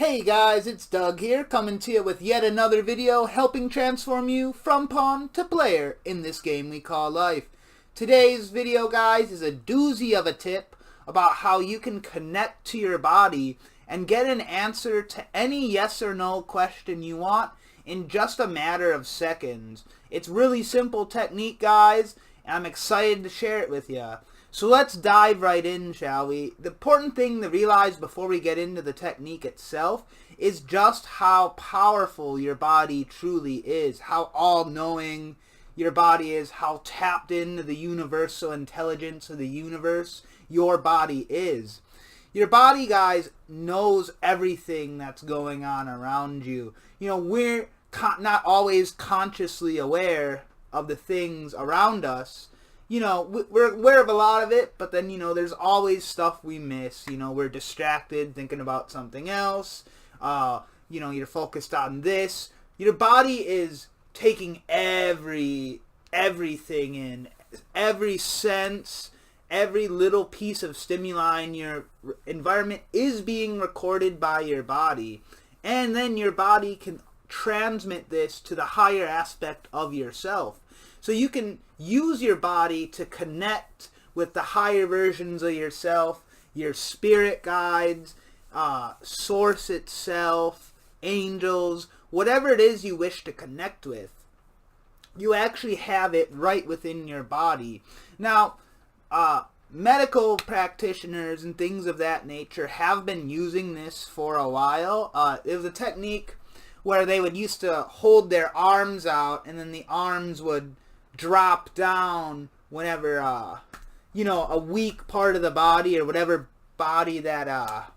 Hey guys, it's Doug here, coming to you with yet another video helping transform you from pawn to player in this game we call life. Today's video, guys, is a doozy of a tip about how you can connect to your body and get an answer to any yes or no question you want in just a matter of seconds. It's really simple technique, guys, and I'm excited to share it with you. So let's dive right in, shall we? The important thing to realize before we get into the technique itself is just how powerful your body truly is, how all-knowing your body is, how tapped into the universal intelligence of the universe your body is. Your body, guys, knows everything that's going on around you. You know, we're not always consciously aware of the things around us. You know, we're aware of a lot of it, but then, you know, there's always stuff we miss. You know, we're distracted thinking about something else. You know, you're focused on this. Your body is taking everything in, every sense, every little piece of stimuli in your environment is being recorded by your body. And then your body can transmit this to the higher aspect of yourself. So you can use your body to connect with the higher versions of yourself, your spirit guides, source itself, angels, whatever it is you wish to connect with. You actually have it right within your body. Now, medical practitioners and things of that nature have been using this for a while. It was a technique where they would used to hold their arms out, and then the arms would drop down whenever you know, a weak part of the body or whatever body that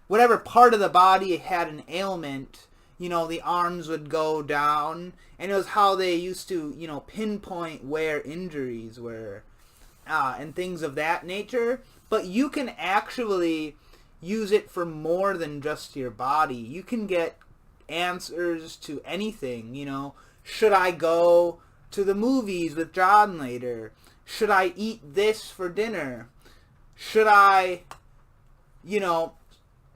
whatever part of the body had an ailment, you know, the arms would go down, and it was how they used to, you know, pinpoint where injuries were and things of that nature. But you can actually use it for more than just your body. You can get answers to anything. You know, should I go to the movies with John later? Should I eat this for dinner? Should I, you know,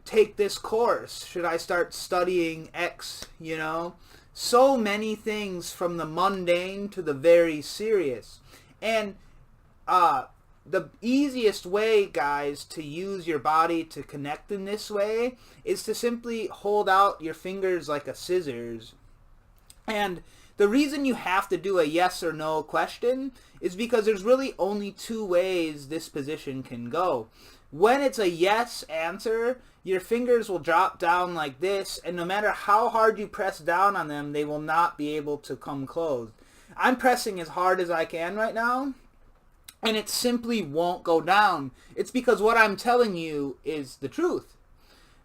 take this course? Should I start studying X? You know, so many things, from the mundane to the very serious. And the easiest way, guys, to use your body to connect in this way is to simply hold out your fingers like a scissors. And the reason you have to do a yes or no question is because there's really only two ways this position can go. When it's a yes answer, your fingers will drop down like this, and no matter how hard you press down on them, they will not be able to come closed. I'm pressing as hard as I can right now, and it simply won't go down. It's because what I'm telling you is the truth.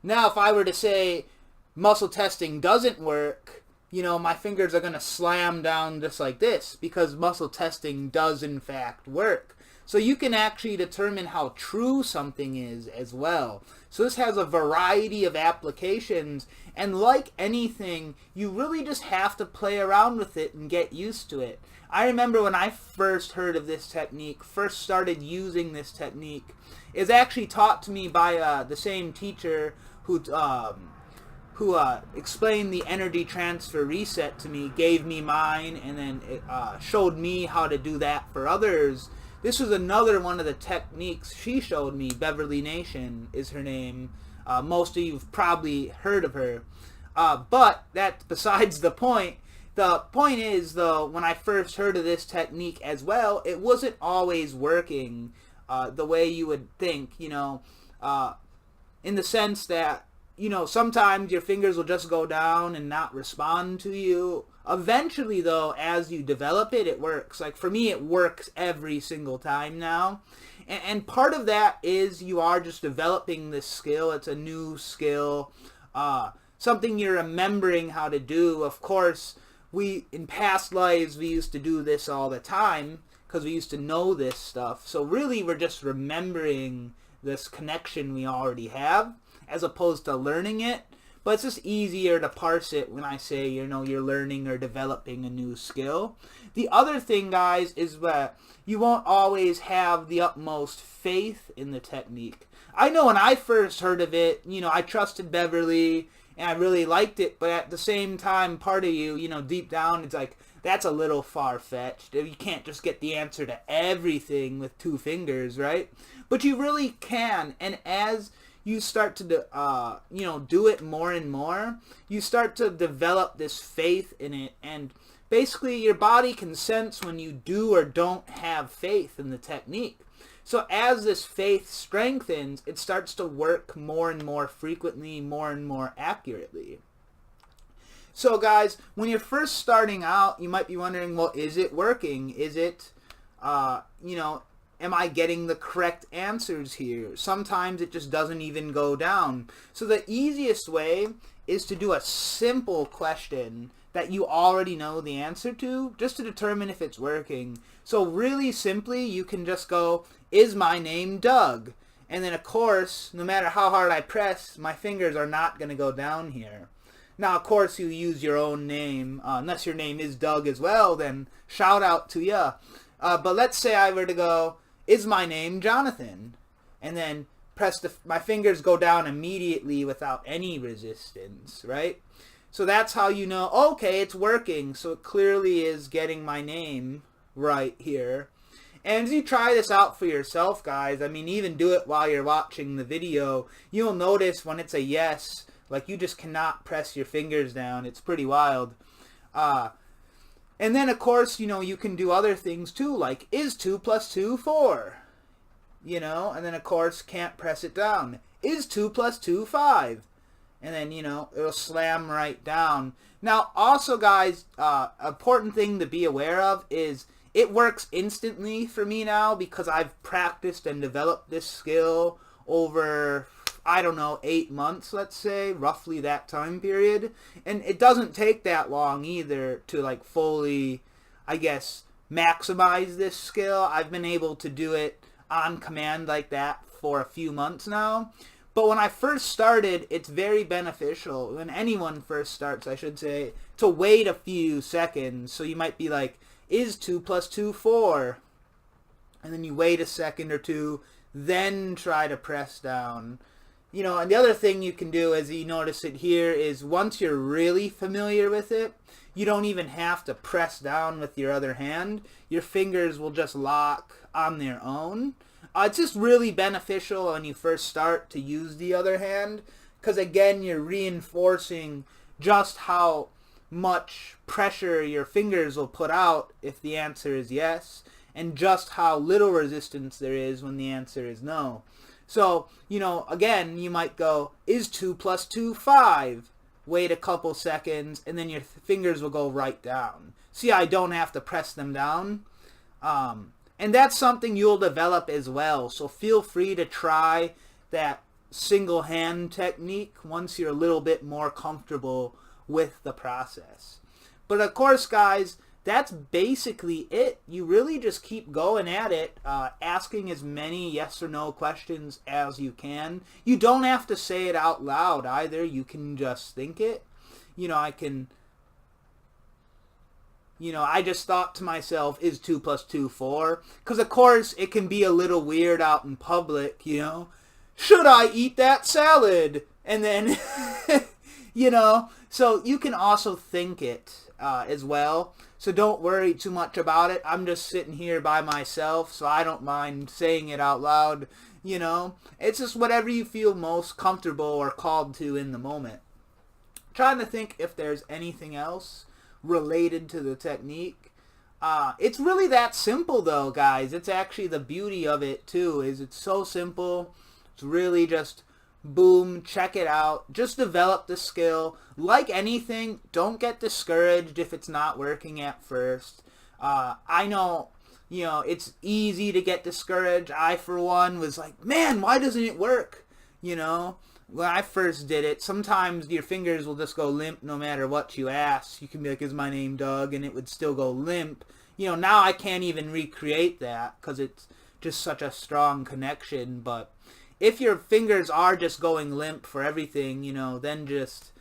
Now, if I were to say muscle testing doesn't work, you know, my fingers are going to slam down just like this, because muscle testing does in fact work. So you can actually determine how true something is as well. So this has a variety of applications, and like anything, you really just have to play around with it and get used to it. I remember when I first heard of this technique, first started using this technique, it was actually taught to me by the same teacher who explained the energy transfer reset to me, gave me mine, and then it showed me how to do that for others. This was another one of the techniques she showed me. Beverly Nation is her name. Most of you have probably heard of her. But that's besides the point. The point is, though, when I first heard of this technique as well, it wasn't always working the way you would think, you know, in the sense that, you know, sometimes your fingers will just go down and not respond to you. Eventually, though, as you develop it, it works. Like, for me, it works every single time now. And part of that is you are just developing this skill. It's a new skill, something you're remembering how to do. Of course, in past lives, we used to do this all the time because we used to know this stuff. So really, we're just remembering this connection we already have, as opposed to learning it. But it's just easier to parse it when I say, you know, you're learning or developing a new skill. The other thing, guys, is that you won't always have the utmost faith in the technique. I know when I first heard of it, I trusted Beverly and I really liked it, but at the same time, part of you, deep down, it's like, that's a little far-fetched. You can't just get the answer to everything with 2 fingers, right? But you really can, and as you start to, do it more and more, you start to develop this faith in it, and basically your body can sense when you do or don't have faith in the technique. So as this faith strengthens, it starts to work more and more frequently, more and more accurately. So guys, when you're first starting out, you might be wondering, well, is it working? Is it, am I getting the correct answers here? Sometimes it just doesn't even go down. So the easiest way is to do a simple question that you already know the answer to, just to determine if it's working. So really simply, you can just go, is my name Doug? And then of course, no matter how hard I press, my fingers are not going to go down here. Now, of course, you use your own name. Unless your name is Doug as well, then shout out to ya. But let's say I were to go, is my name Jonathan? And then press my fingers go down immediately without any resistance, right? So that's how you know, okay, it's working. So it clearly is getting my name right here. And as you try this out for yourself, guys, I mean, even do it while you're watching the video, you'll notice when it's a yes, like you just cannot press your fingers down. It's pretty wild. And then, of course, you can do other things too, like, is 2 plus 2 4? And then, of course, can't press it down. Is 2 plus 2 5? And then, it'll slam right down. Now, also, guys, important thing to be aware of is it works instantly for me now because I've practiced and developed this skill over, I don't know, 8 months, let's say, roughly that time period. And it doesn't take that long either to, like, fully, I guess, maximize this skill. I've been able to do it on command like that for a few months now. But when I first started, it's very beneficial, when anyone first starts, I should say, to wait a few seconds. So you might be like, is 2 plus 2 4? And then you wait a second or two, then try to press down. And the other thing you can do, as you notice it here, is once you're really familiar with it, you don't even have to press down with your other hand. Your fingers will just lock on their own. It's just really beneficial when you first start to use the other hand, because again, you're reinforcing just how much pressure your fingers will put out if the answer is yes, and just how little resistance there is when the answer is no. So, again, you might go, is 2 plus 2 5? Wait a couple seconds, and then your fingers will go right down. See, I don't have to press them down. And that's something you'll develop as well. So feel free to try that single hand technique once you're a little bit more comfortable with the process. But of course, guys, that's basically it. You really just keep going at it, asking as many yes or no questions as you can. You don't have to say it out loud either. You can just think it. I just thought to myself, is 2 plus 2 4? Because, of course, it can be a little weird out in public, Should I eat that salad? And then, so you can also think it as well. So don't worry too much about it. I'm just sitting here by myself, so I don't mind saying it out loud, It's just whatever you feel most comfortable or called to in the moment. Trying to think if there's anything else related to the technique. It's really that simple though, guys. It's actually the beauty of it too, is it's so simple. It's really just boom, check it out. Just develop the skill. Like anything, don't get discouraged if it's not working at first. I know, it's easy to get discouraged. I, for one, was like, man, why doesn't it work? When I first did it, sometimes your fingers will just go limp no matter what you ask. You can be like, is my name Doug? And it would still go limp. Now I can't even recreate that because it's just such a strong connection. But if your fingers are just going limp for everything, then just,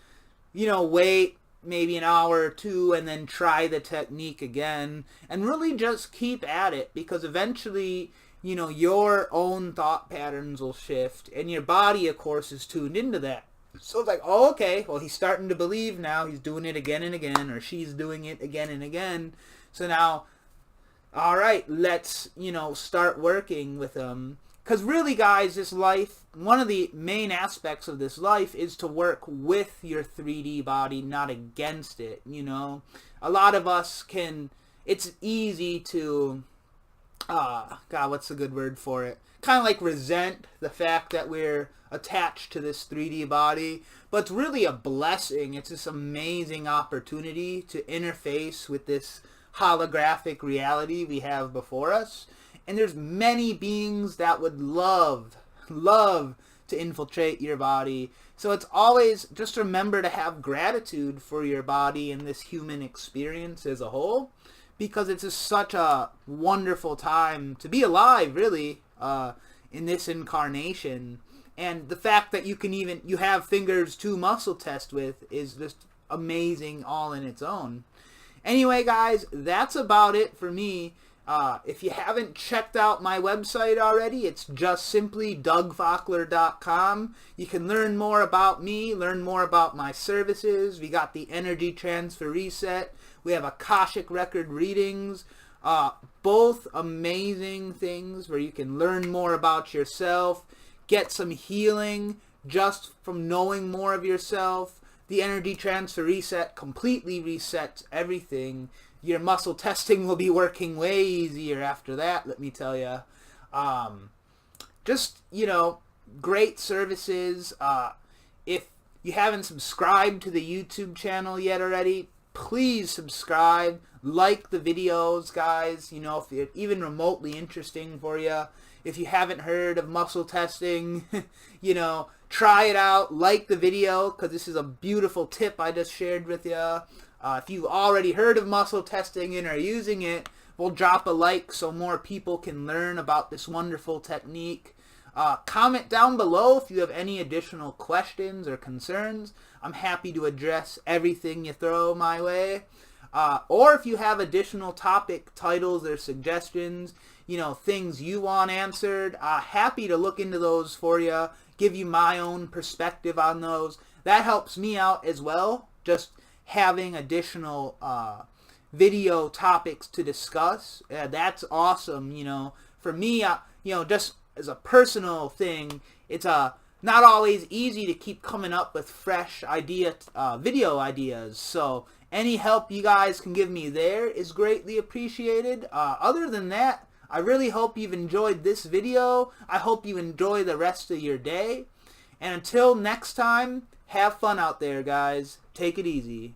wait maybe an hour or two and then try the technique again. And really just keep at it, because eventually you know, your own thought patterns will shift, and your body, of course, is tuned into that. So it's like, oh, okay, well, he's starting to believe now. He's doing it again and again, or she's doing it again and again. So now, all right, let's, you know, start working with them. Because really, guys, this life, one of the main aspects of this life is to work with your 3D body, not against it, you know. A lot of us can, it's easy to, God, what's a good word for it? Kind of like resent the fact that we're attached to this 3D body, but it's really a blessing. It's this amazing opportunity to interface with this holographic reality we have before us. And there's many beings that would love to infiltrate your body. So it's always, just remember to have gratitude for your body and this human experience as a whole, because it's just such a wonderful time to be alive, really, in this incarnation. And the fact that you have fingers to muscle test with is just amazing all in its own. Anyway, guys, that's about it for me. If you haven't checked out my website already, it's just simply dougfockler.com. You can learn more about me, learn more about my services. We got the Energy Transfer Reset. We have Akashic Record readings. Both amazing things where you can learn more about yourself, get some healing just from knowing more of yourself. The Energy Transfer Reset completely resets everything. Your muscle testing will be working way easier after that, let me tell you. Just, you know, great services. If you haven't subscribed to the YouTube channel yet already, please subscribe. Like the videos, guys. You know, if they're even remotely interesting for you. If you haven't heard of muscle testing, you know, try it out. Like the video, because this is a beautiful tip I just shared with you. If you've already heard of muscle testing and are using it, we'll drop a like so more people can learn about this wonderful technique. Comment down below if you have any additional questions or concerns. I'm happy to address everything you throw my way. Or if you have additional topic titles or suggestions, you know, things you want answered, happy to look into those for you, give you my own perspective on those. That helps me out as well, just having additional video topics to discuss. That's awesome, you know. For me, you know, just as a personal thing, it's not always easy to keep coming up with fresh video ideas. So any help you guys can give me there is greatly appreciated. Other than that, I really hope you've enjoyed this video. I hope you enjoy the rest of your day. And until next time, have fun out there, guys. Take it easy.